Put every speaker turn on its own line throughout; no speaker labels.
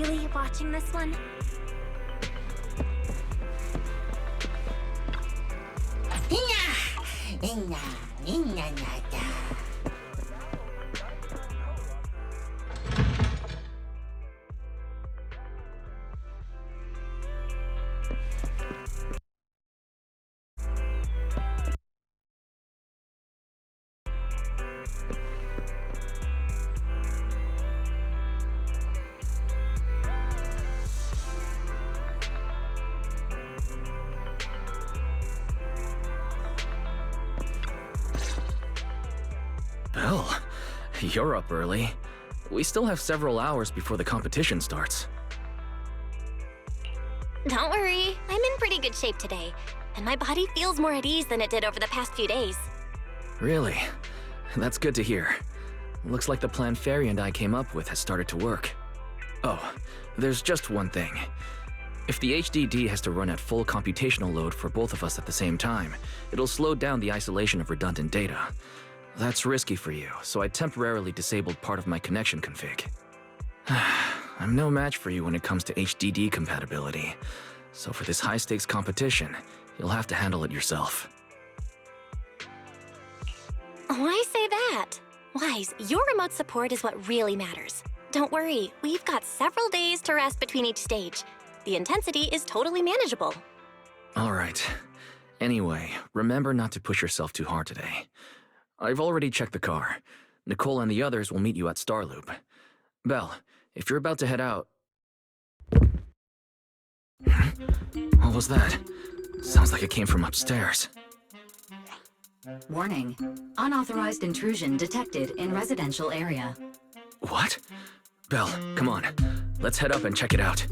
really watching this one?
Belle, you're up early. We still have several hours before the competition starts.
Don't worry, I'm in pretty good shape today, and my body feels more at ease than it did over the past few days.
Really? That's good to hear. Looks like the plan Fairy and I came up with has started to work. Oh, there's just one thing. If the HDD has to run at full computational load for both of us at the same time, it'll slow down the isolation of redundant data. That's risky for you, so I temporarily disabled part of my connection config. I'm no match for you when it comes to HDD compatibility, so for this high-stakes competition, you'll have to handle it yourself.
Why say that? Wise, your remote support is what really matters. Don't worry, we've got several days to rest between each stage. The intensity is totally manageable.
Alright. Anyway, remember not to push yourself too hard today. I've already checked the car. Nicole and the others will meet you at Starloop. Belle, if you're about to head out... What was that? Sounds like it came from upstairs.
Warning. Unauthorized intrusion detected in residential area.
What? Belle, come on. Let's head up and check it out.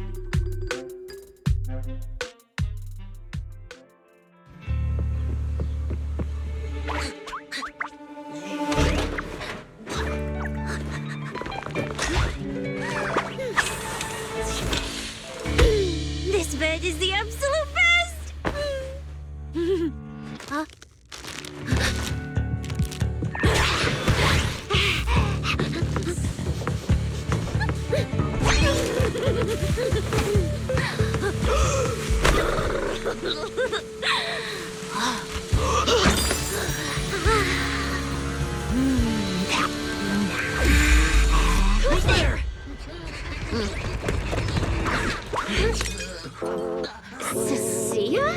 This bed is the absolute best! Huh?
Who's there?
Cecilia?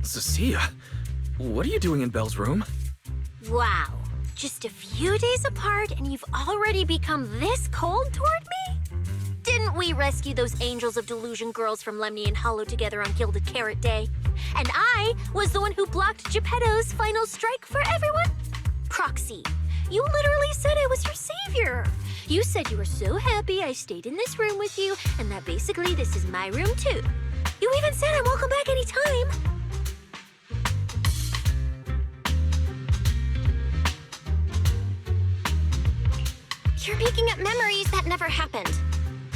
Cecilia? What are you doing in Belle's room?
Wow. Just a few days apart and you've already become this cold toward me? Didn't we rescue those Angels of Delusion girls from Lemny and Hollow together on Gilded Carrot Day? And I was the one who blocked Geppetto's final strike for everyone? Proxy, you literally said I was your savior. You said you were so happy I stayed in this room with you and that basically this is my room too. You even said I'm welcome back anytime. You're making up memories that never happened.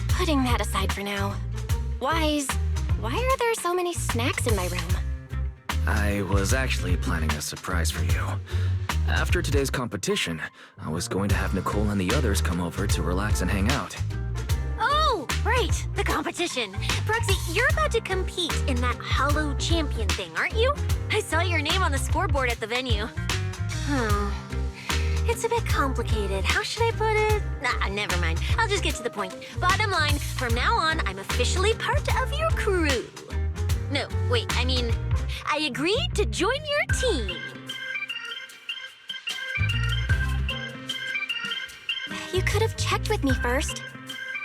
Putting that aside for now. Wise, why are there so many snacks in my room?
I was actually planning a surprise for you. After today's competition, I was going to have Nicole and the others come over to relax and hang out.
Oh, right, the competition. Proxy, you're about to compete in that Hollow Champion thing, aren't you? I saw your name on the scoreboard at the venue. It's a bit complicated. How should I put it? Nah, never mind. I'll just get to the point. Bottom line, from now on, I'm officially part of your crew. No, wait, I mean, I agreed to join your team. You could have checked with me first.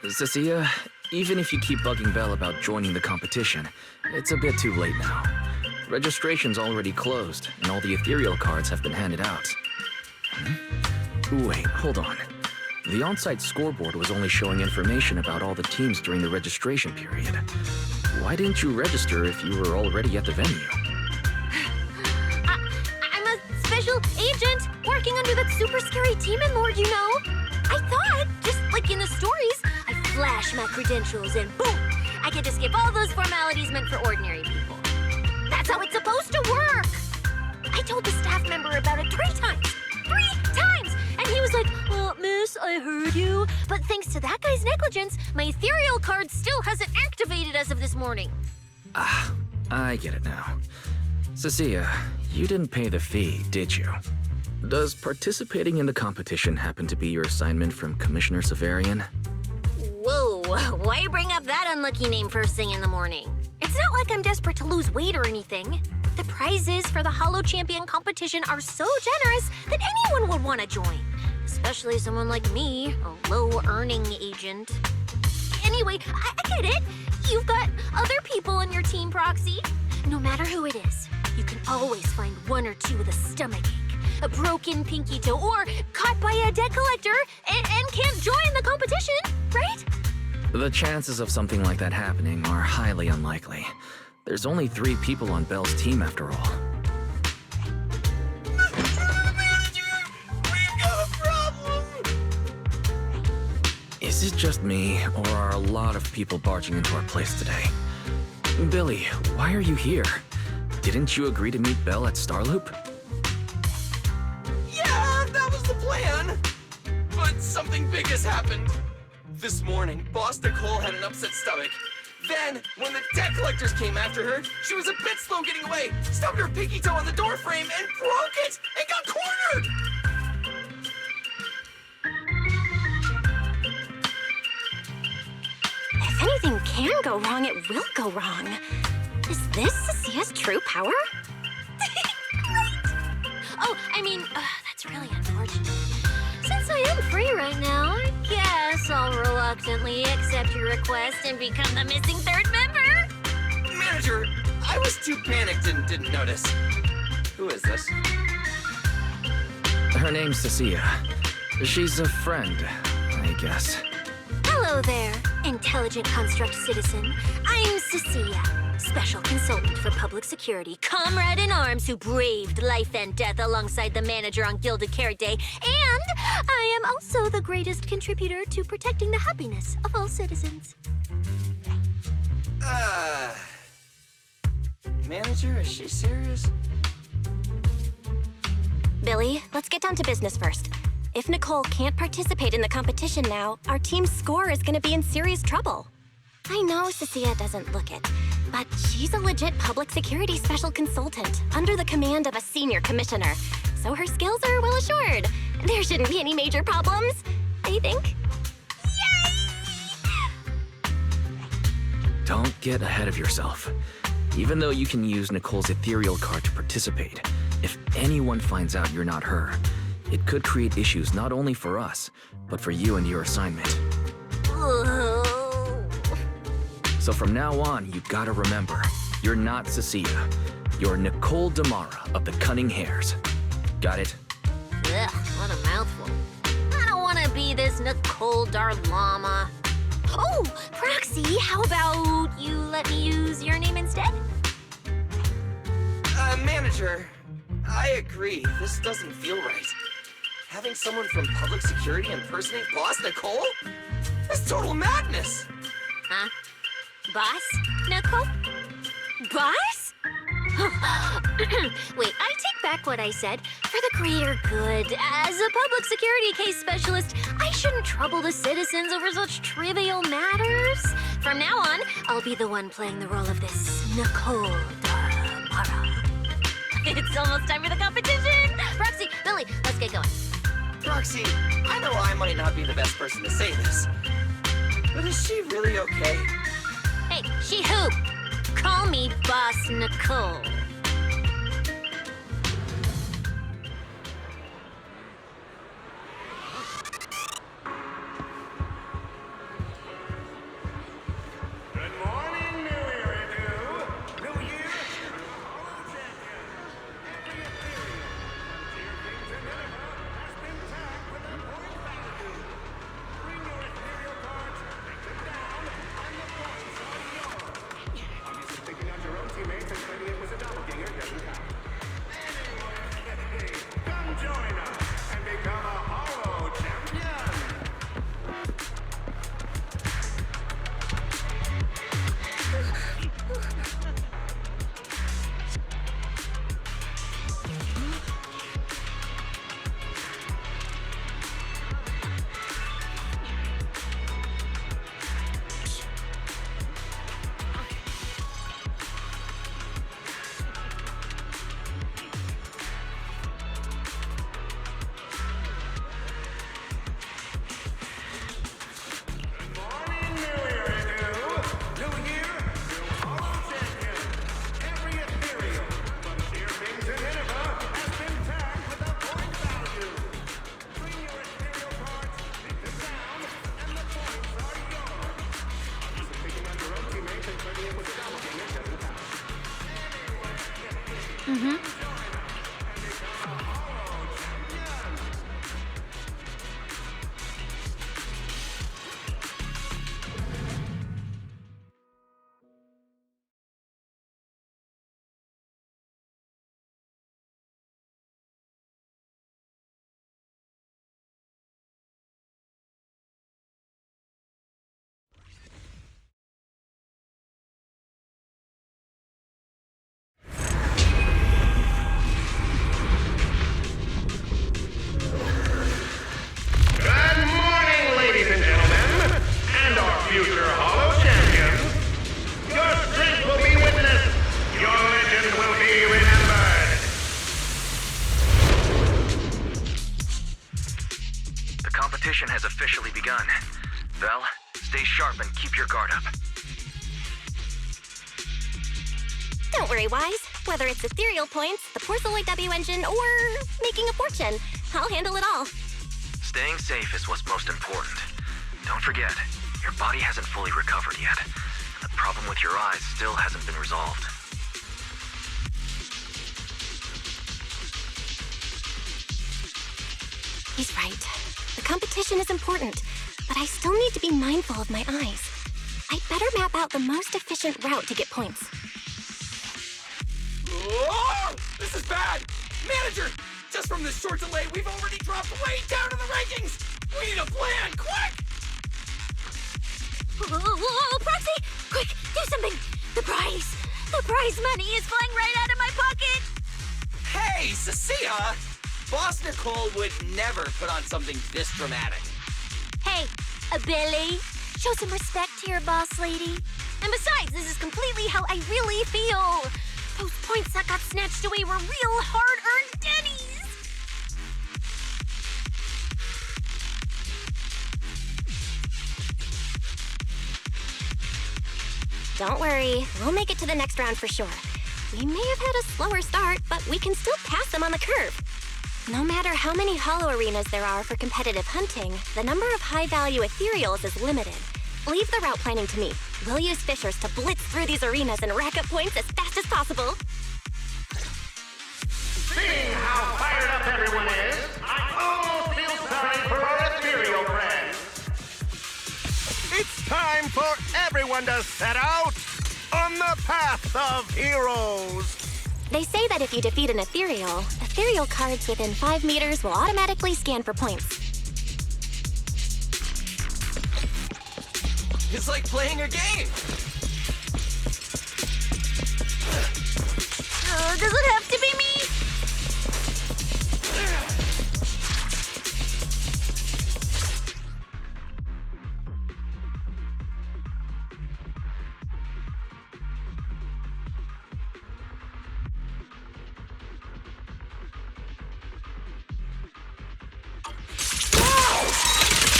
Cecilia, even if you keep bugging Belle about joining the competition, it's a bit too late now. Registration's already closed, and all the ethereal cards have been handed out. Wait, hold on. The on-site scoreboard was only showing information about all the teams during the registration period. Why didn't you register if you were already at the venue?
I'm a special agent working under that super scary demon lord, you know. I thought, just like in the stories, I flash my credentials and boom, I get to skip all those formalities meant for ordinary people. That's how it's supposed to work. I told the staff member about it 3 times. 3 times! And he was like, miss, I heard you. But thanks to that guy's negligence, my ethereal card still hasn't activated as of this morning.
I get it now. Cecilia, you didn't pay the fee, did you? Does participating in the competition happen to be your assignment from Commissioner Severian?
Whoa, why bring up that unlucky name first thing in the morning? It's not like I'm desperate to lose weight or anything. The prizes for the Hollow Champion competition are so generous that anyone would want to join. Especially someone like me, a low-earning agent. Anyway, I get it. You've got other people on your team, Proxy. No matter who it is, you can always find one or two with a stomachache, a broken pinky toe, or caught by a debt collector and can't join the competition, right?
The chances of something like that happening are highly unlikely. There's only 3 people on Belle's team after all.
Manager, we've got a problem!
Is it just me, or are a lot of people barging into our place today? Billy, why are you here? Didn't you agree to meet Belle at Starloop?
Yeah, that was the plan! But something big has happened. This morning, Boss Nicole had an upset stomach. Then, when the debt collectors came after her, she was a bit slow getting away, stubbed her pinky toe on the door frame, and broke it, and got cornered!
If anything can go wrong, it will go wrong. Is this Cecia's true power? Great! Oh, I mean, that's really unfortunate. Since I am free right now, I guess I'll reluctantly accept your request and become the missing 3rd member.
Manager, I was too panicked and didn't notice. Who is this?
Her name's Cecilia. She's a friend, I guess.
Hello there, intelligent construct citizen. I'm Cecilia, special consultant for public security, comrade in arms who braved life and death alongside the manager on Gilded Carrot Day, and I am also the greatest contributor to protecting the happiness of all citizens.
Manager, is she serious?
Billy, let's get down to business first. If Nicole can't participate in the competition now, our team's score is gonna be in serious trouble. I know Cecilia doesn't look it, but she's a legit public security special consultant under the command of a senior commissioner, so her skills are well assured. There shouldn't be any major problems, I think.
Don't get ahead of yourself. Even though you can use Nicole's ethereal card to participate, if anyone finds out you're not her, it could create issues not only for us, but for you and your assignment. So from now on, you gotta remember, you're not Cecilia. You're Nicole Damara of the Cunning Hares. Got it?
Ugh, what a mouthful. I don't want to be this Nicole Darlama. Oh, Proxy, how about you let me use your name instead?
Manager, I agree. This doesn't feel right. Having someone from public security impersonate Boss Nicole? That's total madness!
Huh? Boss? Nicole? Boss? Wait, I take back what I said. For the greater good, as a public security case specialist, I shouldn't trouble the citizens over such trivial matters. From now on, I'll be the one playing the role of this Nicole Damara. It's almost time for the competition! Proxy, Billy, let's get going.
Roxy, I know I might not be the best person to say this, but is she really okay?
Hey, she who? Call me Boss Nicole.
Good morning, New Era New. New Year, Hollow Champion. Every Ethereum from Tier King to Nineveh has been tagged with a point value. Bring your ethereal cards, take them down, and the points are yours. Obviously, picking out your own teammates and claiming it was a Good morning, ladies and gentlemen, and our future Hollow champions. Your strength will be witnessed. Your legend will be remembered.
The competition has officially begun. Vel, stay sharp and keep your guard up.
Don't worry, Wise. Whether it's ethereal points, the Porceloid W engine, or making a fortune, I'll handle it all.
Staying safe is what's most important. Don't forget, your body hasn't fully recovered yet. The problem with your eyes still hasn't been resolved.
He's right. The competition is important, but I still need to be mindful of my eyes. I'd better map out the most efficient route to get points.
Oh, this is bad! Manager! Just from this short delay, we've already dropped way down in the rankings! We need a plan, quick!
Whoa, Proxy! Quick, do something! The prize money is flying right out of my pocket!
Hey, Cecilia! Boss Nicole would never put on something this dramatic.
Hey, Billy, show some respect to your boss lady. And besides, this is completely how I really feel. Those points that got snatched away were real hard-earned dennies.
Don't worry, we'll make it to the next round for sure. We may have had a slower start, but we can still pass them on the curve. No matter how many hollow arenas there are for competitive hunting, the number of high-value ethereals is limited. Leave the route planning to me. We'll use fishers to blitz through these arenas and rack up points as fast as possible.
Seeing how fired up everyone is, I almost feel sorry for our ethereal friends. It's time for everyone to set out on the path of heroes.
They say that if you defeat an ethereal cards within 5 meters will automatically scan for points.
It's like playing a game!
Does it have to be me?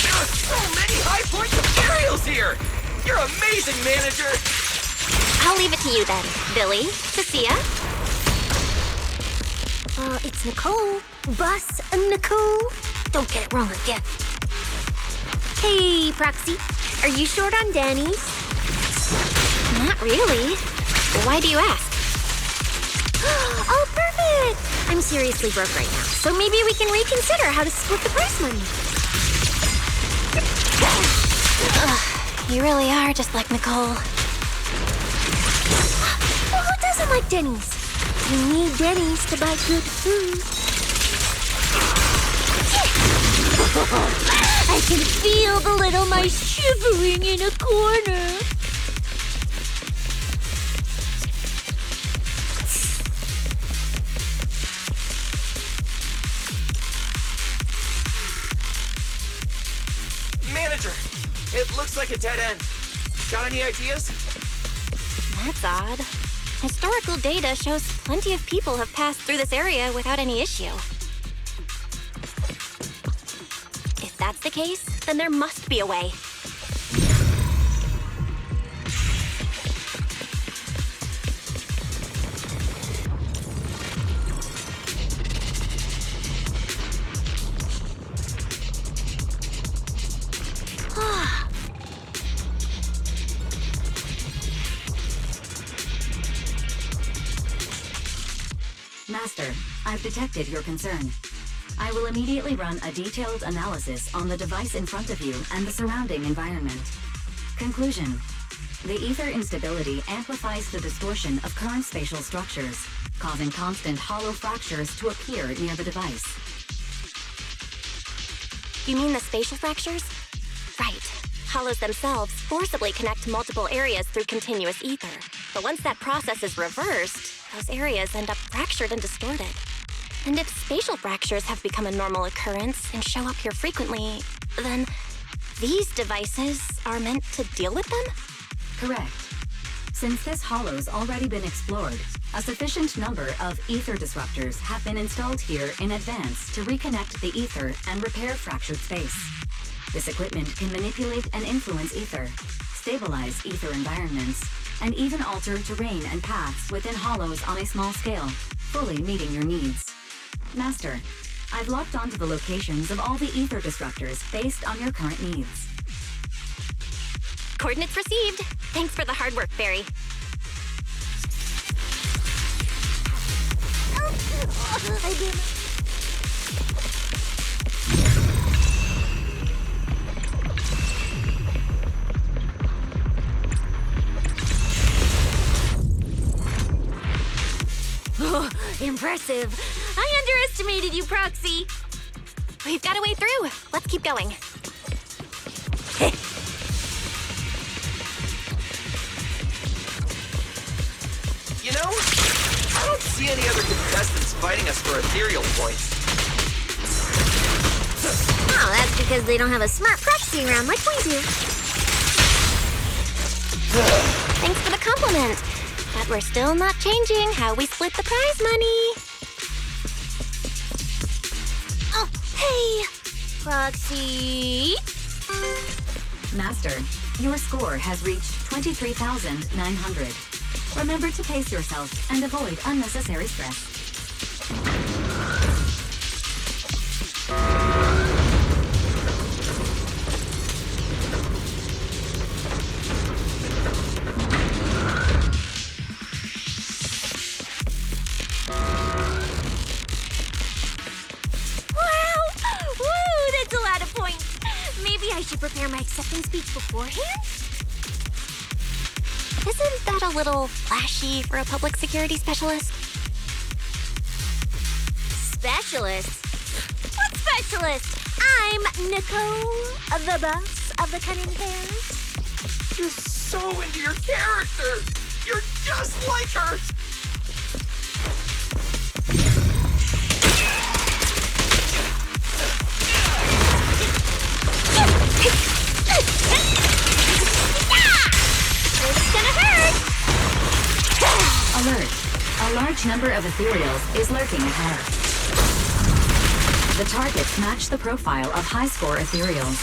There are so many high-point materials here! You're amazing, manager!
I'll leave it to you then, Billy, Cecilia.
It's Nicole. Boss Nicole. Don't get it wrong again. Hey, Proxy. Are you short on Danny's?
Not really. Why do you ask?
Oh, perfect! I'm seriously broke right now, so maybe we can reconsider how to split the prize money.
You really are just like Nicole.
Well, who doesn't like Denny's? You need Denny's to buy good food. I can feel the little mice shivering in a corner.
Manager, it looks like a dead end. Got any ideas?
That's odd. Historical data shows plenty of people have passed through this area without any issue. If that's the case, then there must be a way.
Master, I've detected your concern. I will immediately run a detailed analysis on the device in front of you and the surrounding environment. Conclusion. The ether instability amplifies the distortion of current spatial structures, causing constant hollow fractures to appear near the device.
You mean the spatial fractures? Right. Hollows themselves forcibly connect multiple areas through continuous ether. But once that process is reversed, those areas end up fractured and distorted. And if spatial fractures have become a normal occurrence and show up here frequently, then these devices are meant to deal with them?
Correct. Since this hollow's already been explored, a sufficient number of ether disruptors have been installed here in advance to reconnect the ether and repair fractured space. This equipment can manipulate and influence ether, stabilize ether environments, and even alter terrain and paths within hollows on a small scale, fully meeting your needs. Master, I've locked onto the locations of all the ether disruptors based on your current needs.
Coordinates received. Thanks for the hard work, Barry.
Oh, impressive. I underestimated you, Proxy.
We've got a way through. Let's keep going.
You know, I don't see any other contestants fighting us for ethereal points.
Oh, that's because they don't have a smart proxy around like we do.
Thanks for the compliment. But we're still not changing how we split the prize money.
Oh, hey, Proxy.
Master, your score has reached 23,900. Remember to pace yourself and avoid unnecessary stress.
I should prepare my acceptance speech beforehand?
Isn't that a little flashy for a public security specialist?
Specialist? What specialist? I'm Nicole, the boss of the Cunning Bears.
You're so into your character! You're just like her!
It's gonna hurt!
Alert! A large number of ethereals is lurking ahead. The targets match the profile of high-score ethereals.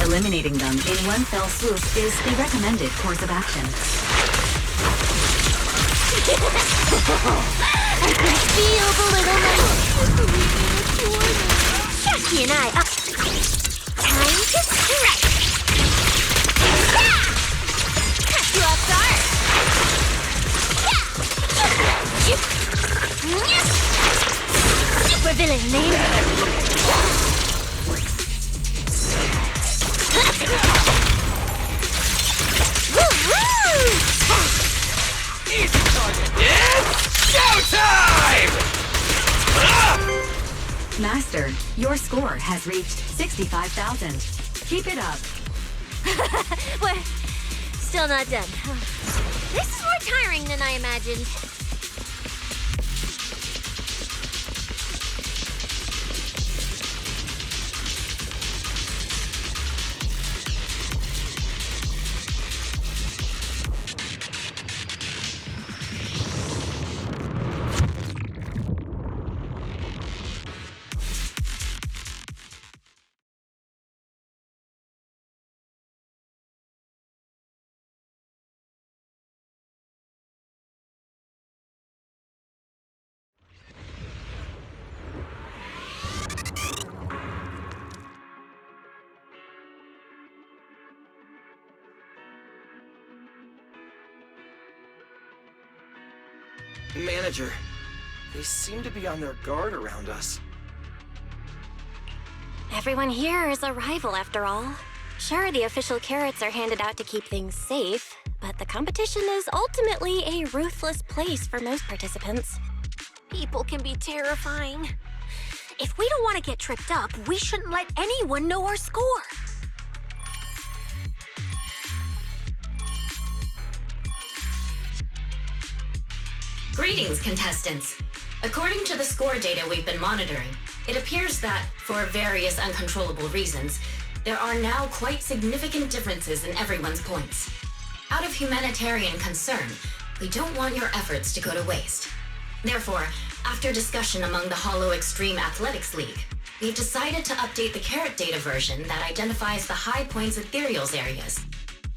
Eliminating them in one fell swoop is the recommended course of action.
I can feel the little man. Jackie and I up. Time to strike! Catch you off guard! Super villain name.
Easy target, it's showtime!
Master, your score has reached 65,000. Keep it up.
We're still not done. This is more tiring than I imagined.
Manager, They seem to be on their guard around us.
Everyone here is a rival, after all. Sure, the official carrots are handed out to keep things safe, but the competition is ultimately a ruthless place for most participants.
People can be terrifying. If we don't want to get tripped up, we shouldn't let anyone know our score.
Greetings, contestants. According to the score data we've been monitoring, it appears that, for various uncontrollable reasons, there are now quite significant differences in everyone's points. Out of humanitarian concern, we don't want your efforts to go to waste. Therefore, after discussion among the Hollow Extreme Athletics League, we've decided to update the carrot data version that identifies the high points ethereals areas.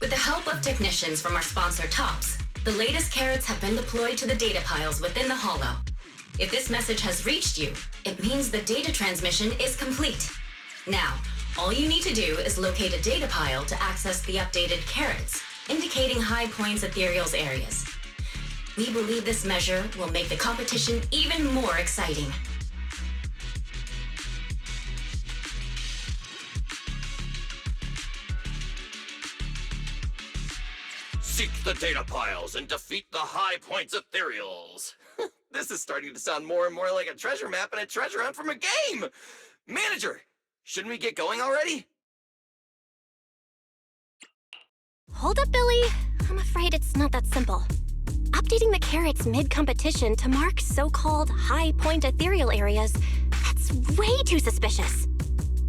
With the help of technicians from our sponsor Tops, the latest carrots have been deployed to the data piles within the Hollow. If this message has reached you, it means the data transmission is complete. Now, all you need to do is locate a data pile to access the updated carrots, indicating high points ethereals areas. We believe this measure will make the competition even more exciting.
Seek the data piles and defeat the high points ethereals. This is starting to sound more and more like a treasure map and a treasure hunt from a game! Manager, shouldn't we get going already?
Hold up, Billy. I'm afraid it's not that simple. Updating the carrots mid-competition to mark so-called high-point ethereal areas, that's way too suspicious.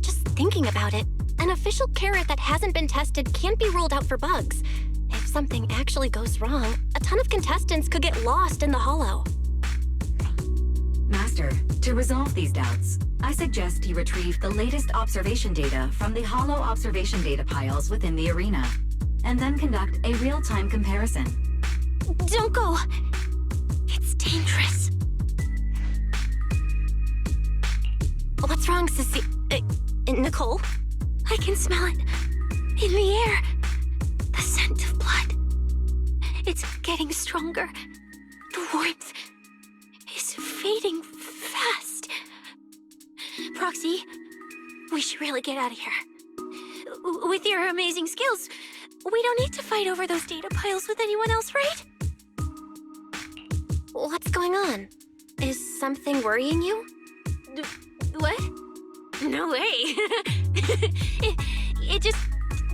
Just thinking about it, an official carrot that hasn't been tested can't be ruled out for bugs. If something actually goes wrong, a ton of contestants could get lost in the Hollow.
Master, to resolve these doubts, I suggest you retrieve the latest observation data from the Hollow observation data piles within the arena, and then conduct a real-time comparison.
Don't go. It's dangerous.
What's wrong, Sissy? Nicole?
I can smell it. In the air. The scent of blood. It's getting stronger. The warmth is fading fast. Proxy, we should really get out of here. With your amazing skills, we don't need to fight over those data piles with anyone else, right?
What's going on? Is something worrying you?
What? No way. it just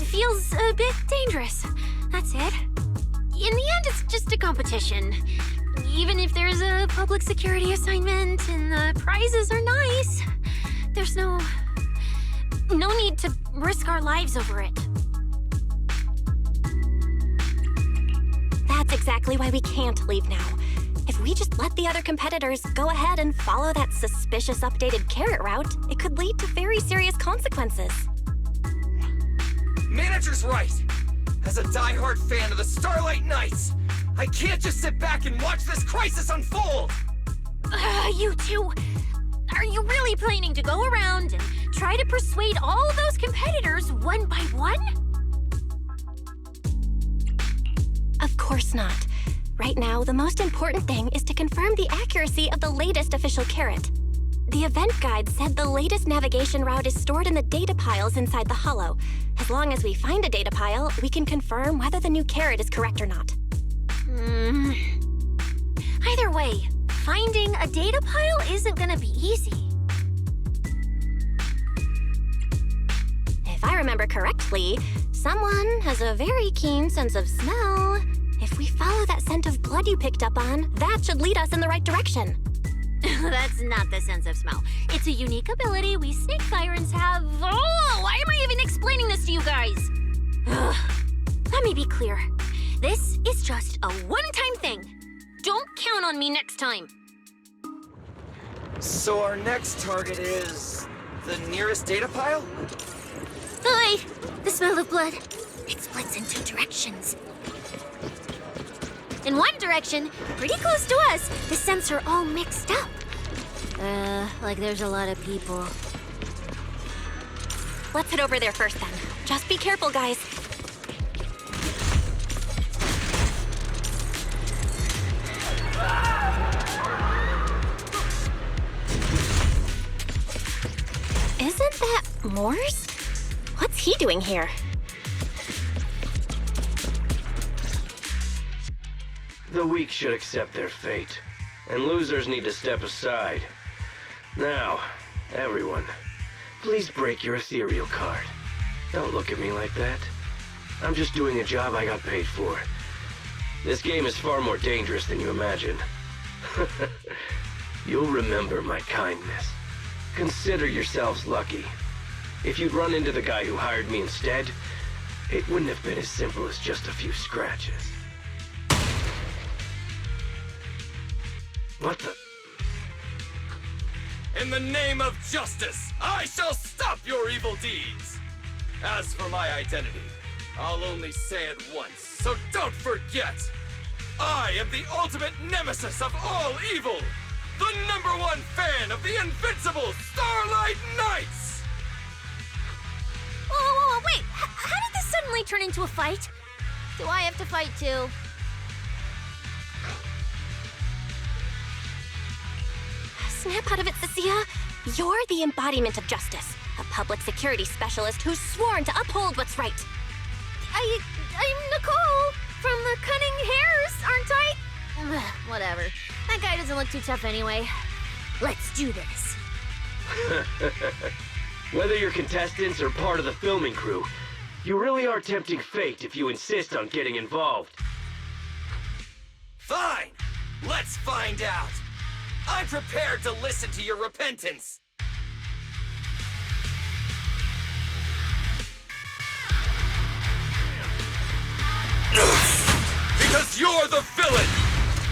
feels a bit dangerous. That's it. In the end, it's just a competition. Even if there's a public security assignment and the prizes are nice, there's no need to risk our lives over it.
That's exactly why we can't leave now. If we just let the other competitors go ahead and follow that suspicious updated carrot route, it could lead to very serious consequences.
Manager's right! As a diehard fan of the Starlight Knights, I can't just sit back and watch this crisis unfold!
You two, are you really planning to go around and try to persuade all those competitors one by one?
Of course not. Right now, the most important thing is to confirm the accuracy of the latest official carrot. The event guide said the latest navigation route is stored in the data piles inside the Hollow. As long as we find a data pile, we can confirm whether the new carrot is correct or not.
Either way, finding a data pile isn't gonna be easy.
If I remember correctly, someone has a very keen sense of smell. If we follow that scent of blood you picked up on, that should lead us in the right direction.
That's not the sense of smell. It's a unique ability we snake sirens have. Oh, why am I even explaining this to you guys? Ugh. Let me be clear. This is just a one-time thing. Don't count on me next time.
So our next target is the nearest data pile?
Oh, wait, the smell of blood. It splits in two directions. In one direction, pretty close to us, the scents are all mixed up. Like there's a lot of people.
Let's head over there first then. Just be careful, guys. Moors? What's he doing here?
The weak should accept their fate, and losers need to step aside. Now, everyone, please break your ethereal card. Don't look at me like that. I'm just doing a job I got paid for. This game is far more dangerous than you imagine. You'll remember my kindness. Consider yourselves lucky. If you'd run into the guy who hired me instead, it wouldn't have been as simple as just a few scratches. What the?
In the name of justice, I shall stop your evil deeds! As for my identity, I'll only say it once, so don't forget! I am the ultimate nemesis of all evil! The #1 fan of the invincible Starlight Knights!
Whoa, wait! How did this suddenly turn into a fight? Do I have to fight too?
Snap out of it, Cecilia. You're the embodiment of justice. A public security specialist who's sworn to uphold what's right.
I'm Nicole from the Cunning Hairs, aren't I? Ugh, whatever. That guy doesn't look too tough anyway. Let's do this.
Whether you're contestants or part of the filming crew, you really are tempting fate if you insist on getting involved.
Fine! Let's find out! I'm prepared to listen to your repentance! Because you're the villain!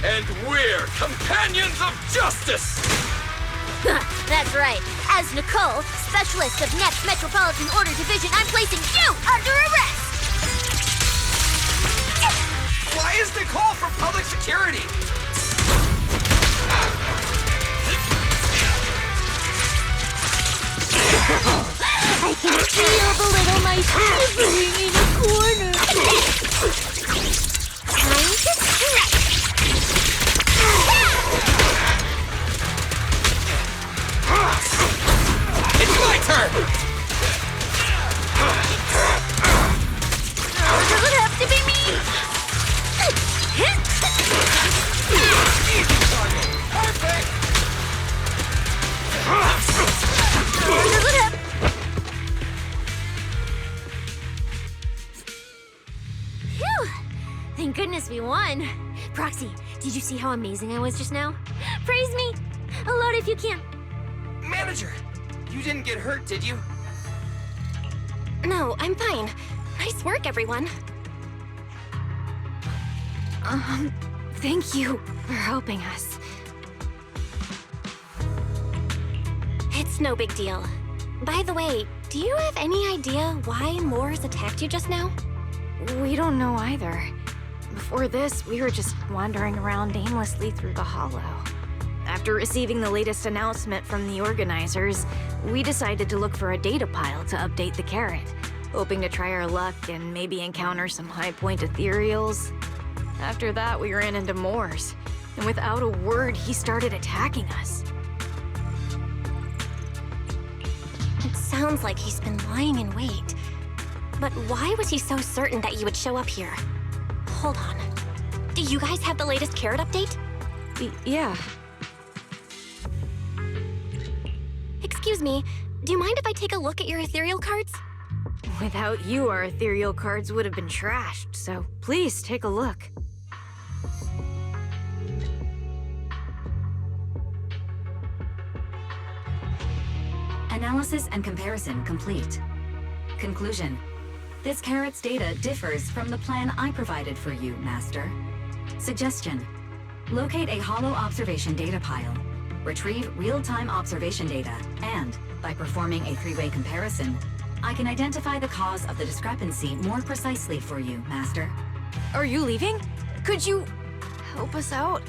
And we're companions of justice!
That's right. As Nicole, specialist of Next Metropolitan Order Division, I'm placing you under arrest!
Why is Nicole for public security?
I can feel the little mice shivering in a corner. Time to strike!
It's my turn!
Does it have to be me?
Perfect!
Does it have... Phew! Thank goodness we won. Proxy, did you see how amazing I was just now? Praise me! A lot if you can.
Manager, you didn't get hurt, did you?
No, I'm fine. Nice work, everyone.
Thank you for helping us.
It's no big deal. By the way, do you have any idea why Moors attacked you just now?
We don't know either. Before this, we were just wandering around aimlessly through the hollow. After receiving the latest announcement from the organizers, we decided to look for a data pile to update the carrot, hoping to try our luck and maybe encounter some high-point ethereals. After that, we ran into Moors, and without a word, he started attacking us.
It sounds like he's been lying in wait. But why was he so certain that you would show up here? Hold on. Do you guys have the latest carrot update?
Yeah.
Excuse me, do you mind if I take a look at your ethereal cards?
Without you, our ethereal cards would have been trashed, so please take a look.
Analysis and comparison complete. Conclusion. This carrot's data differs from the plan I provided for you, Master. Suggestion. Locate a hollow observation data pile. Retrieve real-time observation data, and, by performing a three-way comparison, I can identify the cause of the discrepancy more precisely for you, Master.
Are you leaving? Could you help us out?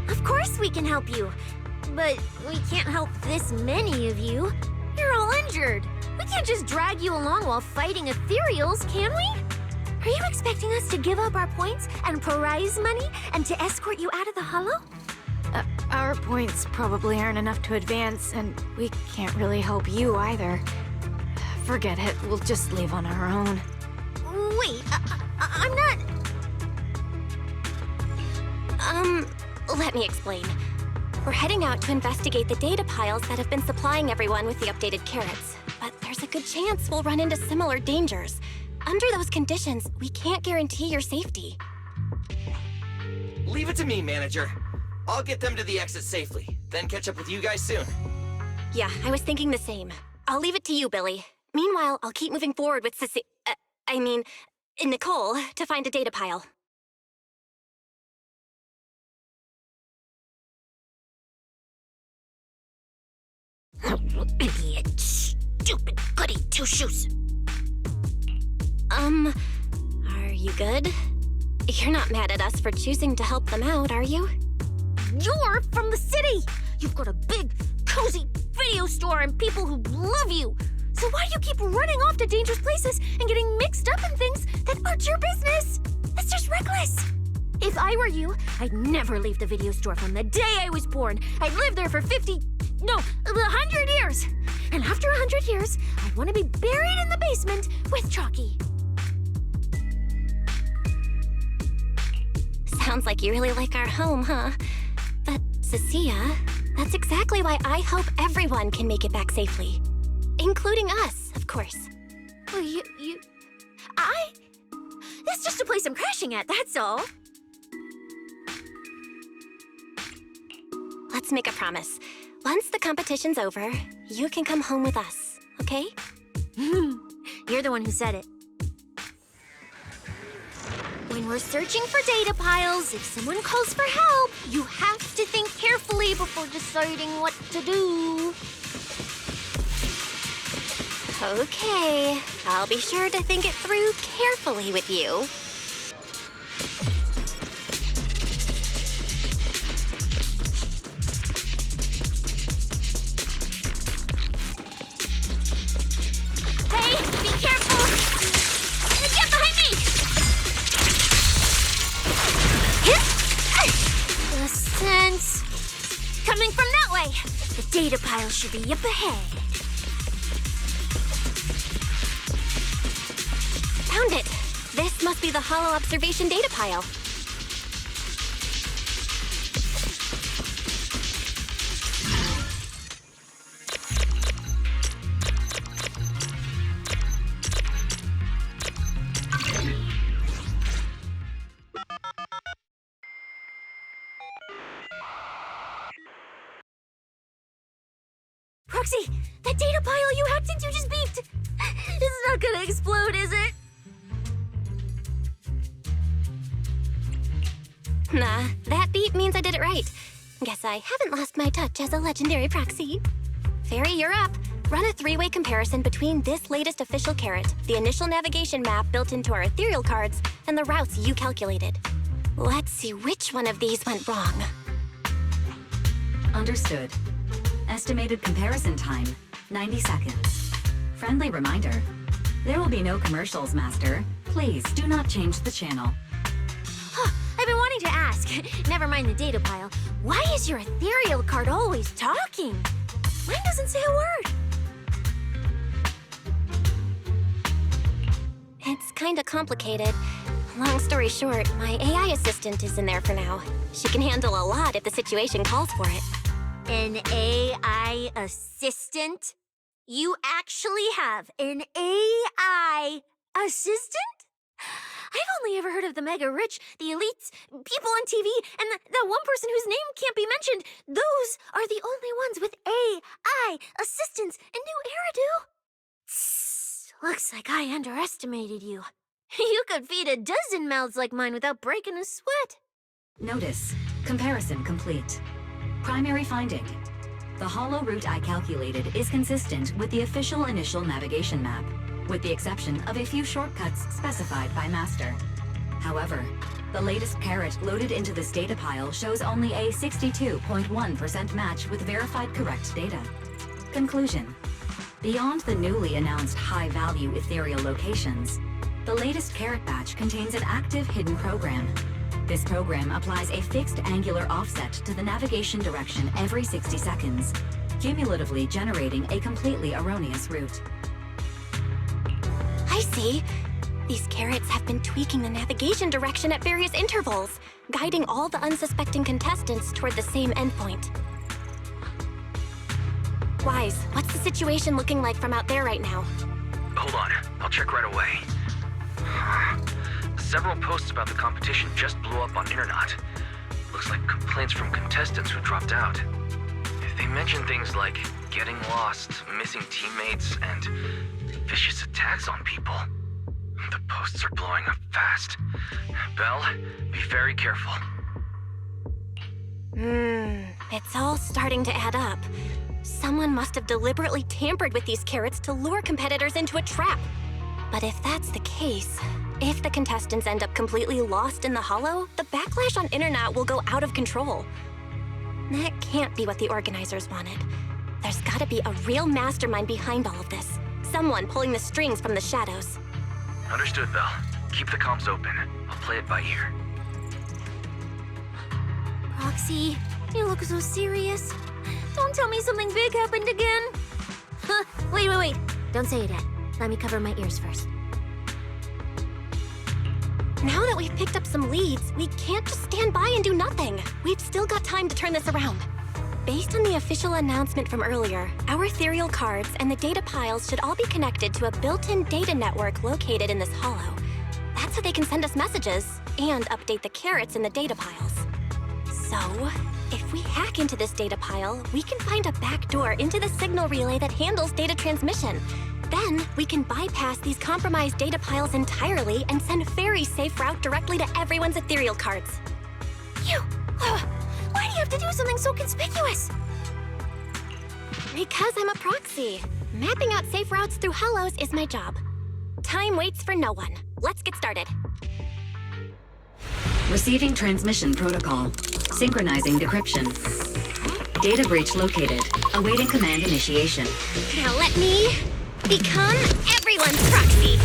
Of course we can help you. But we can't help this many of you. You're all injured. We can't just drag you along while fighting ethereals, can we? Are you expecting us to give up our points and prize money and to escort you out of the Hollow?
Our points probably aren't enough to advance, and we can't really help you either. Forget it, we'll just leave on our own.
Wait, I'm not...
Let me explain. We're heading out to investigate the data piles that have been supplying everyone with the updated carrots. But there's a good chance we'll run into similar dangers. Under those conditions, we can't guarantee your safety.
Leave it to me, manager. I'll get them to the exit safely, then catch up with you guys soon.
Yeah, I was thinking the same. I'll leave it to you, Billy. Meanwhile, I'll keep moving forward with Nicole, to find a data pile.
Idiot. Stupid goody two-shoes.
Are you good? You're not mad at us for choosing to help them out, are you?
You're from the city! You've got a big, cozy video store and people who love you! So why do you keep running off to dangerous places and getting mixed up in things that aren't your business? That's just reckless! If I were you, I'd never leave the video store from the day I was born. I'd live there for 100 years! And after 100 years, I want to be buried in the basement with Chalky.
Sounds like you really like our home, huh? But, Cecilia, that's exactly why I hope everyone can make it back safely. Including us, of course.
Well, That's just a place I'm crashing at, that's all.
Let's make a promise. Once the competition's over, you can come home with us, okay?
You're the one who said it. When we're searching for data piles, if someone calls for help, you have to think carefully before deciding what to do.
Okay, I'll be sure to think it through carefully with you.
Hey, be careful! Get behind me! Ascent. Coming from that way. The data pile should be up ahead.
Found it! This must be the Hollow Observation data pile.
Proxy, that data pile you hacked into just beeped. It's not gonna explode, is it?
Nah, that beep means I did it right. Guess I haven't lost my touch as a legendary proxy. Fairy, you're up. Run a three-way comparison between this latest official carrot, the initial navigation map built into our ethereal cards, and the routes you calculated. Let's see which one of these went wrong.
Understood. Estimated comparison time, 90 seconds. Friendly reminder. There will be no commercials, Master. Please do not change the channel.
I've been wanting to ask. Never mind the data pile. Why is your ethereal card always talking? Mine doesn't say a word.
It's kinda complicated. Long story short, my AI assistant is in there for now. She can handle a lot if the situation calls for it.
An AI assistant? You actually have an AI assistant? I've only ever heard of the mega rich, the elites, people on TV, and the one person whose name can't be mentioned. Those are the only ones with AI assistants and new Eridu. Tss, looks like I underestimated you. You could feed a dozen mouths like mine without breaking a sweat.
Notice. Comparison complete. Primary finding. The hollow route I calculated is consistent with the official initial navigation map, with the exception of a few shortcuts specified by Master. However, the latest carrot loaded into this data pile shows only a 62.1% match with verified correct data. Conclusion. Beyond the newly announced high-value ethereal locations, The latest carrot batch contains an active hidden program. This program applies a fixed angular offset to the navigation direction every 60 seconds, cumulatively generating a completely erroneous route.
I see. These carrots have been tweaking the navigation direction at various intervals, guiding all the unsuspecting contestants toward the same endpoint. Wise, what's the situation looking like from out there right now?
Hold on, I'll check right away. Several posts about the competition just blew up on Internet. Looks like complaints from contestants who dropped out. They mention things like getting lost, missing teammates, and vicious attacks on people. The posts are blowing up fast. Belle, be very careful.
It's all starting to add up. Someone must have deliberately tampered with these carrots to lure competitors into a trap. But if that's the case, if the contestants end up completely lost in the hollow, the backlash on Internet will go out of control. That can't be what the organizers wanted. There's gotta be a real mastermind behind all of this. Someone pulling the strings from the shadows.
Understood, Belle. Keep the comms open. I'll play it by ear.
Proxy, you look so serious. Don't tell me something big happened again. Huh, wait. Don't say it yet. Let me cover my ears first.
Now that we've picked up some leads, we can't just stand by and do nothing. We've still got time to turn this around. Based on the official announcement from earlier, our ethereal cards and the data piles should all be connected to a built-in data network located in this hollow. That's how they can send us messages and update the carrots in the data piles. So, if we hack into this data pile, we can find a back door into the signal relay that handles data transmission. Then, we can bypass these compromised data piles entirely and send very safe route directly to everyone's ethereal cards.
Why do you have to do something so conspicuous?
Because I'm a proxy. Mapping out safe routes through hollows is my job. Time waits for no one. Let's get started.
Receiving transmission protocol. Synchronizing decryption. Data breach located. Awaiting command initiation.
Now let me become everyone's proxy.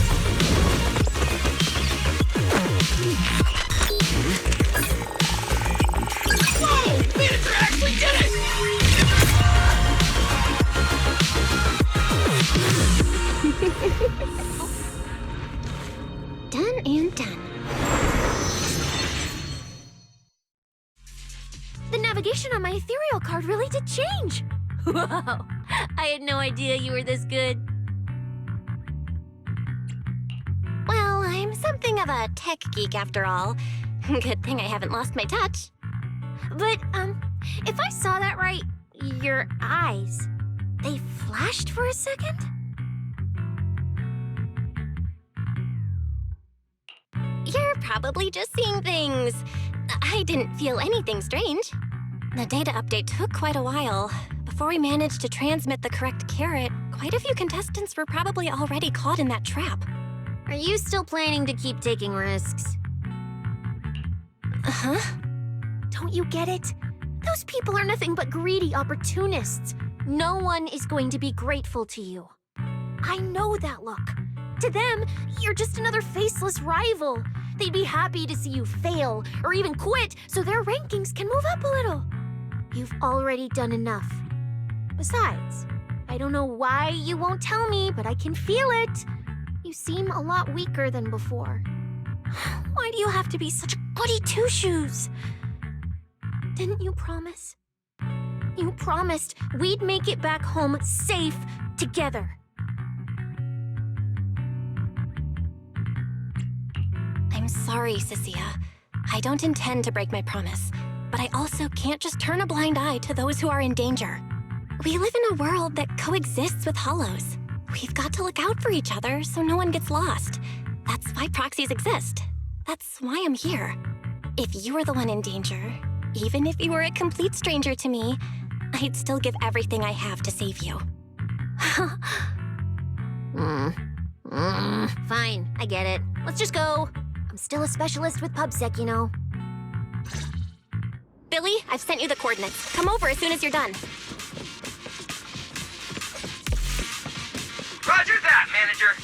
Whoa! Manager actually did it!
Done and done.
The navigation on my ethereal card really did change. Wow, I had no idea you were this good.
Well, I'm something of a tech geek after all. Good thing I haven't lost my touch.
But, if I saw that right, your eyes, they flashed for a second?
You're probably just seeing things. I didn't feel anything strange. The data update took quite a while. Before we managed to transmit the correct carrot, quite a few contestants were probably already caught in that trap.
Are you still planning to keep taking risks?
Uh-huh.
Don't you get it? Those people are nothing but greedy opportunists. No one is going to be grateful to you. I know that look. To them, you're just another faceless rival. They'd be happy to see you fail or even quit so their rankings can move up a little. You've already done enough. Besides, I don't know why you won't tell me, but I can feel it. You seem a lot weaker than before. Why do you have to be such a goody two-shoes? Didn't you promise? You promised we'd make it back home safe together.
I'm sorry, Cecilia. I don't intend to break my promise, but I also can't just turn a blind eye to those who are in danger. We live in a world that coexists with hollows. We've got to look out for each other so no one gets lost. That's why proxies exist. That's why I'm here. If you were the one in danger, even if you were a complete stranger to me, I'd still give everything I have to save you.
Fine, I get it. Let's just go. I'm still a specialist with PubSec, you know.
Billy, I've sent you the coordinates. Come over as soon as you're done.
Roger that, manager.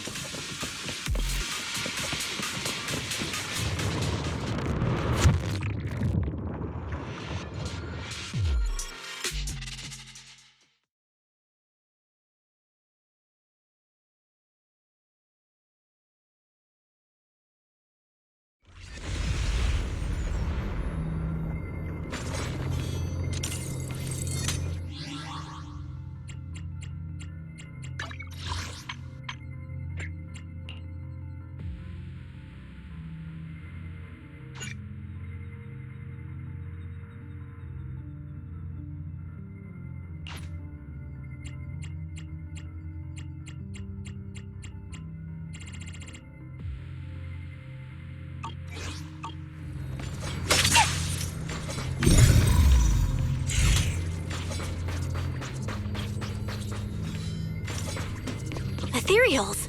ethereals.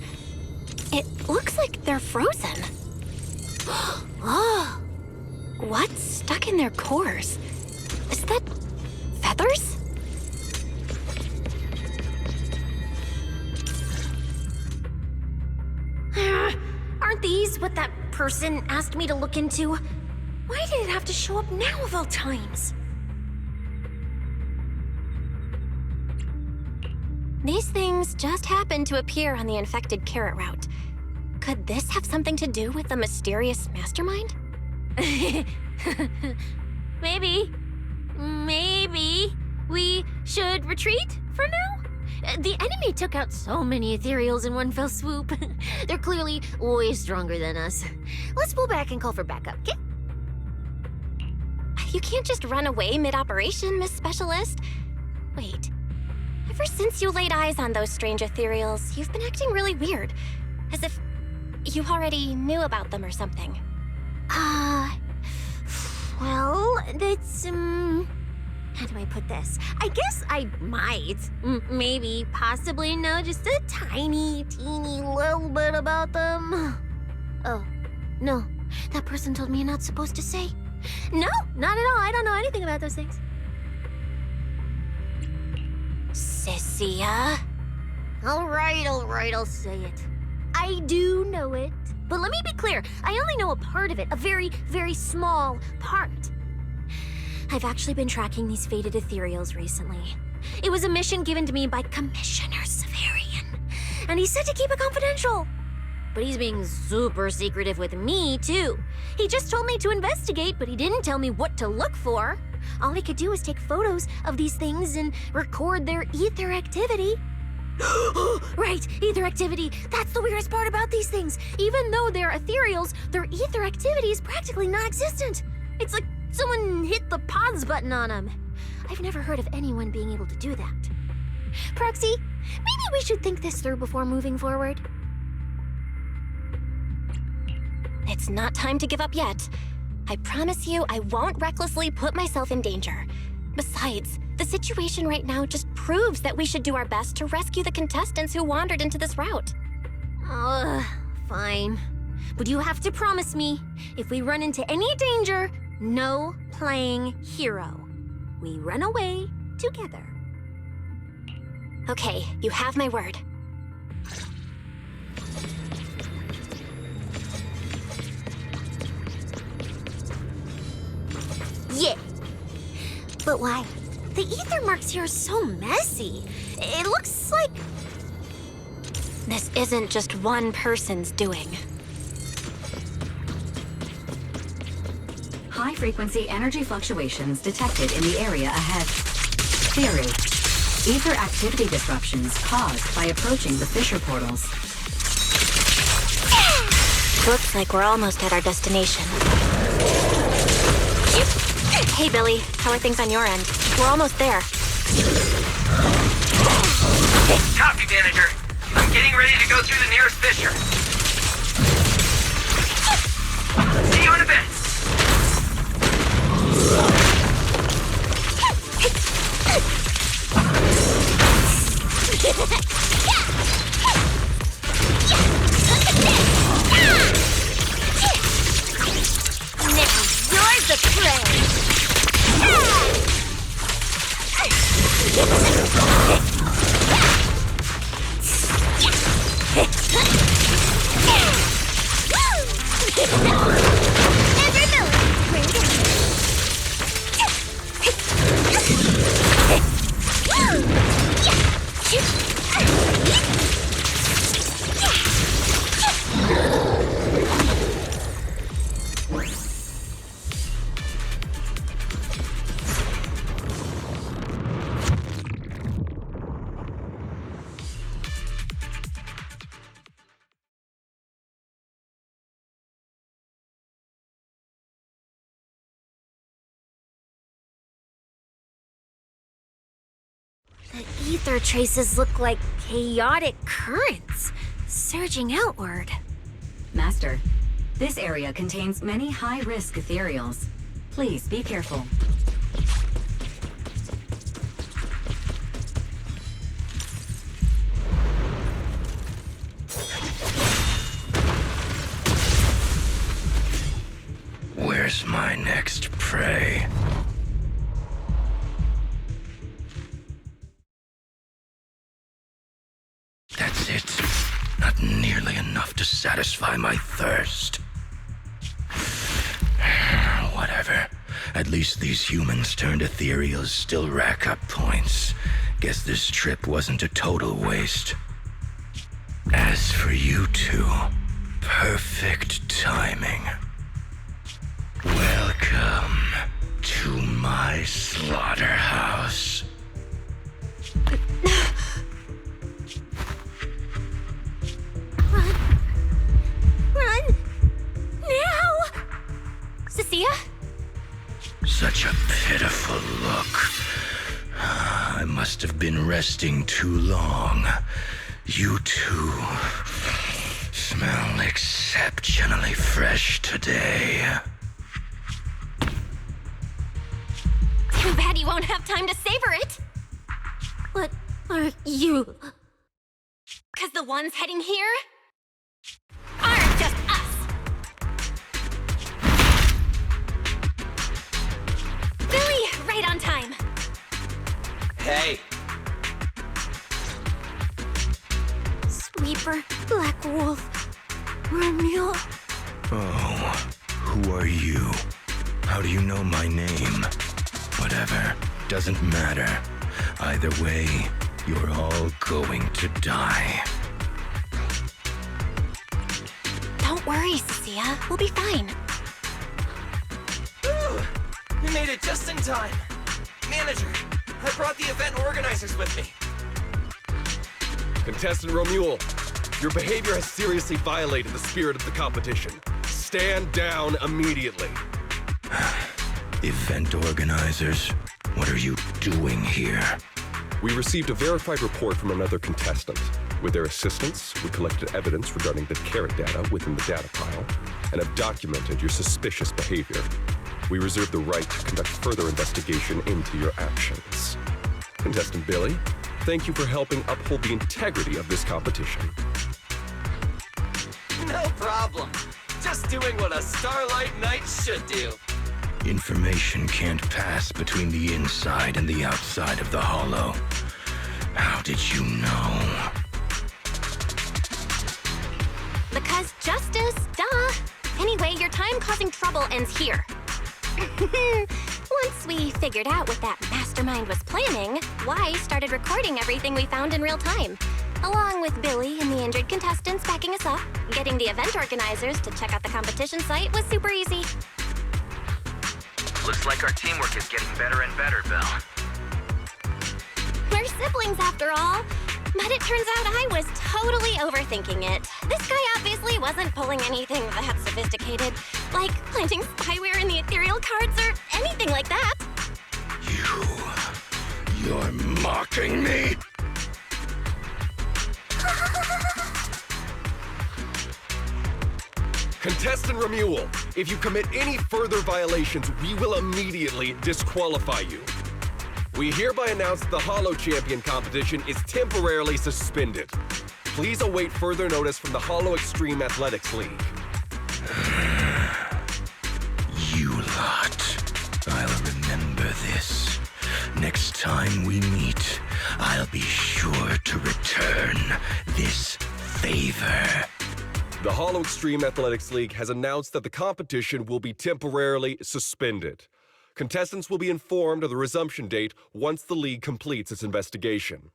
It looks like they're frozen. Oh, what's stuck in their cores? Is that feathers?
Aren't these what that person asked me to look into? Why did it have to show up now of all times?
These things just happened to appear on the infected carrot route. Could this have something to do with the mysterious mastermind?
Maybe. Maybe we should retreat for now? The enemy took out so many ethereals in one fell swoop. They're clearly way stronger than us. Let's pull back and call for backup, okay?
You can't just run away mid-operation, Miss Specialist. Wait. Ever since you laid eyes on those strange ethereals, you've been acting really weird. As if you already knew about them or something.
Well, that's, how do I put this? I guess I might, maybe, possibly know just a tiny, teeny little bit about them. Oh, no, that person told me you're not supposed to say. No, not at all. I don't know anything about those things.
Cecilia?
All right, I'll say it. I do know it. But let me be clear, I only know a part of it, a very, very small part. I've actually been tracking these fated ethereals recently. It was a mission given to me by Commissioner Severian, and he said to keep it confidential. But he's being super secretive with me, too. He just told me to investigate, but he didn't tell me what to look for. All he could do was take photos of these things and record their ether activity. Right, ether activity. That's the weirdest part about these things. Even though they're ethereals, their ether activity is practically non-existent. It's like someone hit the pause button on them. I've never heard of anyone being able to do that. Proxy, maybe we should think this through before moving forward.
It's not time to give up yet. I promise you I won't recklessly put myself in danger. Besides, the situation right now just proves that we should do our best to rescue the contestants who wandered into this route.
Fine. But you have to promise me, if we run into any danger, no playing hero. We run away together.
Okay, you have my word.
Yeah. But why? The ether marks here are so messy. It looks like...
This isn't just one person's doing.
High-frequency energy fluctuations detected in the area ahead. Theory: ether activity disruptions caused by approaching the fissure portals.
Looks like we're almost at our destination. Hey, Billy. How are things on your end? We're almost there.
Copy, manager. I'm getting ready to go through the nearest fissure. See you in a bit.
Now you're the prey! The ether traces look like chaotic currents, surging outward.
Master, this area contains many high-risk ethereals. Please be careful.
nearly enough to satisfy my thirst. Whatever. At least these humans turned ethereals still rack up points. Guess this trip wasn't a total waste. As for you two, perfect timing. Welcome to my slaughterhouse.
Run! Now!
Cecilia?
Such a pitiful look. I must have been resting too long. You two smell exceptionally fresh today.
Too bad you won't have time to savor it.
What are you?
'Cause the ones heading here aren't just us. Billy, right on time.
Hey,
Sweeper, Black Wolf, Romeo.
Oh, who are you? How do you know my name? Whatever, doesn't matter. Either way, you're all going to die.
Don't worry, Cecilia. We'll be fine.
Ooh, we made it just in time. Manager, I brought the event organizers with me.
Contestant Romuald, your behavior has seriously violated the spirit of the competition. Stand down immediately.
Event organizers, what are you doing here?
We received a verified report from another contestant. With their assistance, we collected evidence regarding the carrot data within the data pile and have documented your suspicious behavior. We reserve the right to conduct further investigation into your actions. Contestant Billy, thank you for helping uphold the integrity of this competition.
No problem. Just doing what a Starlight Knight should do.
Information can't pass between the inside and the outside of the hollow. How did you know?
Because justice, duh. Anyway, your time causing trouble ends here. Once we figured out what that mastermind was planning, Y started recording everything we found in real time. Along with Billy and the injured contestants backing us up, getting the event organizers to check out the competition site was super easy.
Looks like our teamwork is getting better and better, Belle.
We're siblings after all. But it turns out I was totally overthinking it. This guy obviously wasn't pulling anything that sophisticated, like planting spyware in the ethereal cards or anything like that.
You're mocking me?
Contestant Romuald, if you commit any further violations, we will immediately disqualify you. We hereby announce the Hollow Champion competition is temporarily suspended. Please await further notice from the Hollow Extreme Athletics League.
You lot. I'll remember this. Next time we meet, I'll be sure to return this favor.
The Hollow Extreme Athletics League has announced that the competition will be temporarily suspended. Contestants will be informed of the resumption date once the league completes its investigation.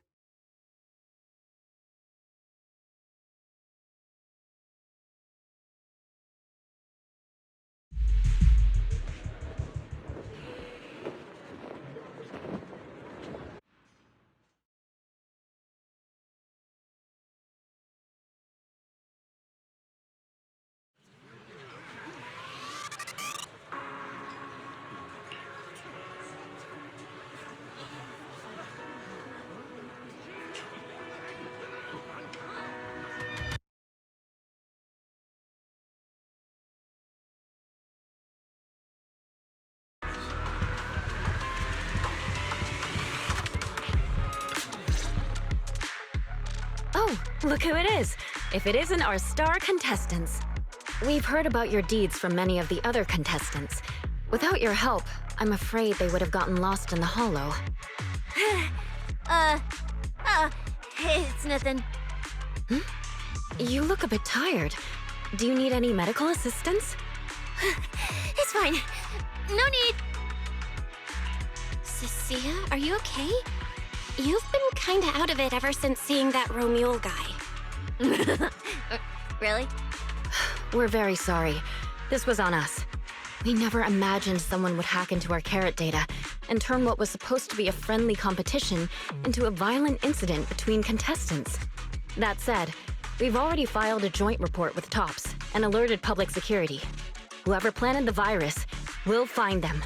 Oh, look who it is. If it isn't our star contestants. We've heard about your deeds from many of the other contestants. Without your help, I'm afraid they would have gotten lost in the hollow.
It's nothing.
You look a bit tired. Do you need any medical assistance?
It's fine. No need.
Cecilia, are you okay? You've been kinda out of it ever since seeing that Romule guy.
Really?
We're very sorry. This was on us. We never imagined someone would hack into our carrot data and turn what was supposed to be a friendly competition into a violent incident between contestants. That said, we've already filed a joint report with TOPS and alerted public security. Whoever planted the virus, we'll find them.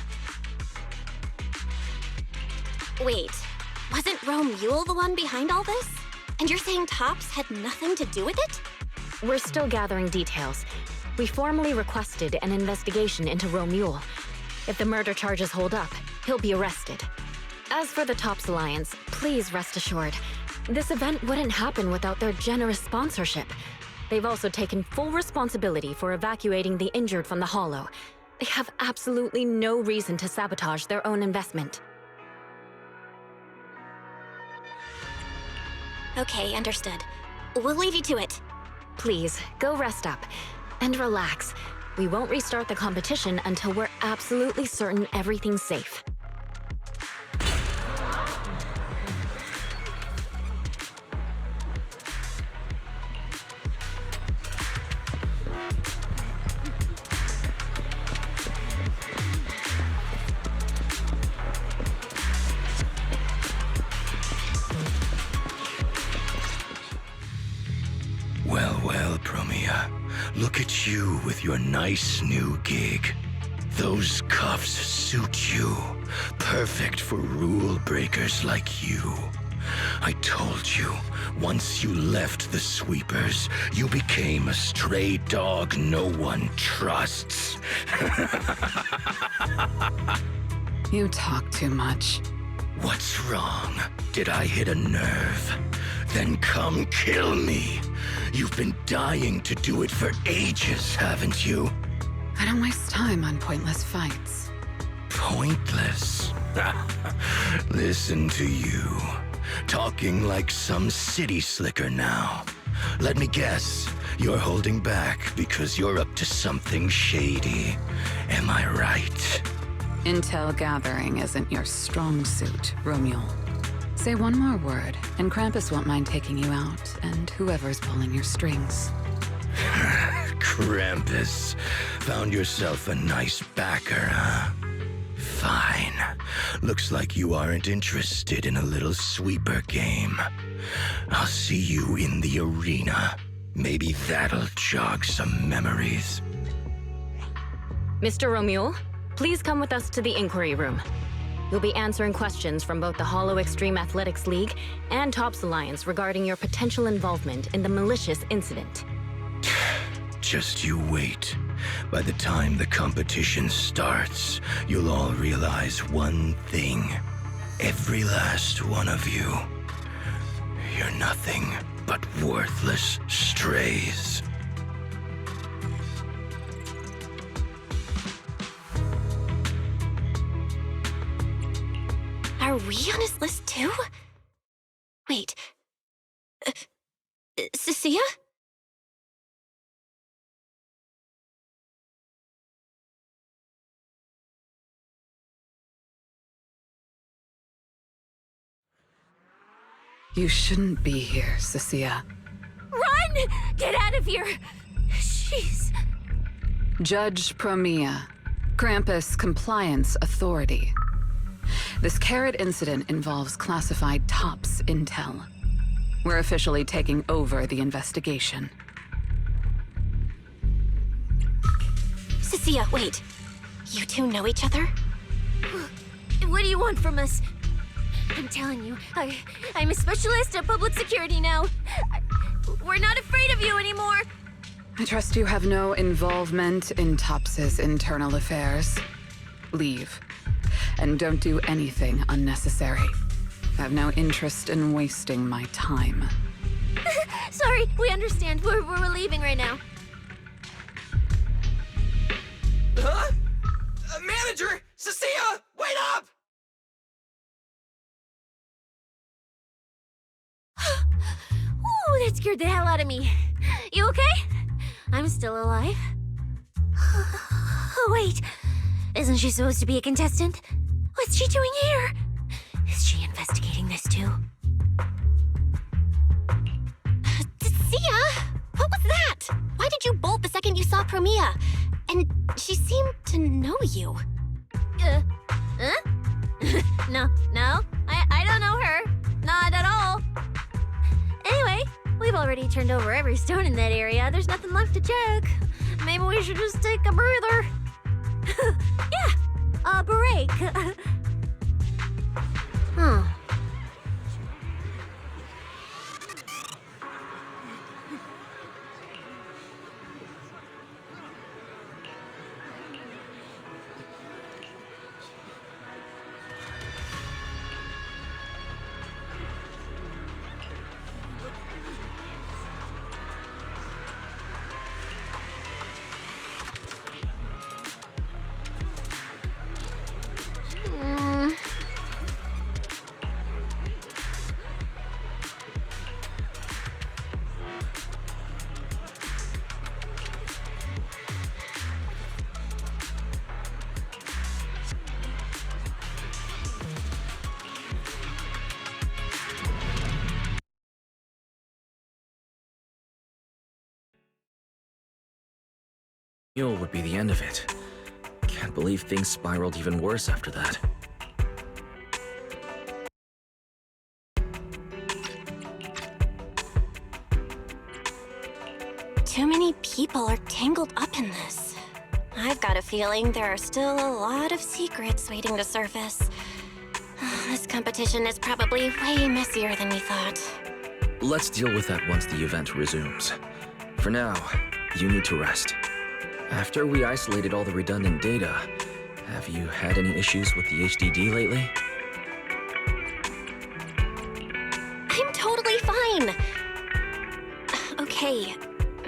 Wait, wasn't Romule the one behind all this? And you're saying TOPS had nothing to do with it?
We're still gathering details. We formally requested an investigation into Romule. If the murder charges hold up, he'll be arrested. As for the TOPS Alliance, please rest assured, this event wouldn't happen without their generous sponsorship. They've also taken full responsibility for evacuating the injured from the Hollow. They have absolutely no reason to sabotage their own investment.
Okay, understood. We'll leave you to it.
Please, go rest up. And relax. We won't restart the competition until we're absolutely certain everything's safe.
Well, Promia. Look at you with your nice new gig. Those cuffs suit you. Perfect for rule breakers like you. I told you, once you left the sweepers, you became a stray dog no one trusts.
You talk too much.
What's wrong? Did I hit a nerve? Then come kill me. You've been dying to do it for ages, haven't you?
I don't waste time on pointless fights.
Pointless? Listen to you. Talking like some city slicker now. Let me guess, you're holding back because you're up to something shady. Am I right?
Intel gathering isn't your strong suit, Romule. Say one more word, and Krampus won't mind taking you out, and whoever's pulling your strings.
Krampus. Found yourself a nice backer, huh? Fine. Looks like you aren't interested in a little sweeper game. I'll see you in the arena. Maybe that'll jog some memories.
Mr. Romule, please come with us to the inquiry room. You'll be answering questions from both the Hollow Extreme Athletics League and TOPS Alliance regarding your potential involvement in the malicious incident.
Just you wait. By the time the competition starts, you'll all realize one thing. Every last one of you. You're nothing but worthless strays.
Are we on his list too? Wait. Cecilia?
You shouldn't be here, Cecilia.
Run! Get out of here! Jeez.
Judge Promia, Krampus Compliance Authority. This carrot incident involves classified TOPS intel. We're officially taking over the investigation.
Cecilia, wait. You two know each other?
What do you want from us? I'm telling you, I'm a specialist at public security now. We're not afraid of you anymore.
I trust you have no involvement in TOPS's internal affairs. Leave. And don't do anything unnecessary. I have no interest in wasting my time.
Sorry, we understand. We're leaving right now.
Huh? Manager! Cecilia! Wait up!
Ooh, That scared the hell out of me. You okay? I'm still alive. Oh, wait. Isn't she supposed to be a contestant? What's she doing here? Is she investigating this too?
Sia! What was that? Why did you bolt the second you saw Promia? And she seemed to know you.
Huh? No, I don't know her. Not at all. Anyway, we've already turned over every stone in that area. There's nothing left to check. Maybe we should just take a breather. Yeah, a break. Huh.
Mule would be the end of it. Can't believe things spiraled even worse after that.
Too many people are tangled up in this. I've got a feeling there are still a lot of secrets waiting to surface. This competition is probably way messier than we thought.
Let's deal with that once the event resumes. For now, you need to rest. After we isolated all the redundant data, have you had any issues with the HDD lately?
I'm totally fine. Okay,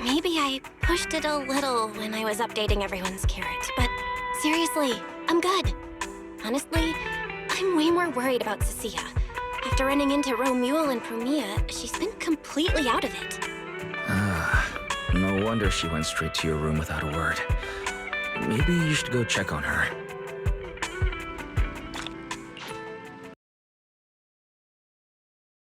maybe I pushed it a little when I was updating everyone's carrot, but seriously, I'm good. Honestly, I'm way more worried about Cecilia. After running into Romuald and Promia, she's been completely out of it.
No wonder she went straight to your room without a word. Maybe you should go check on her.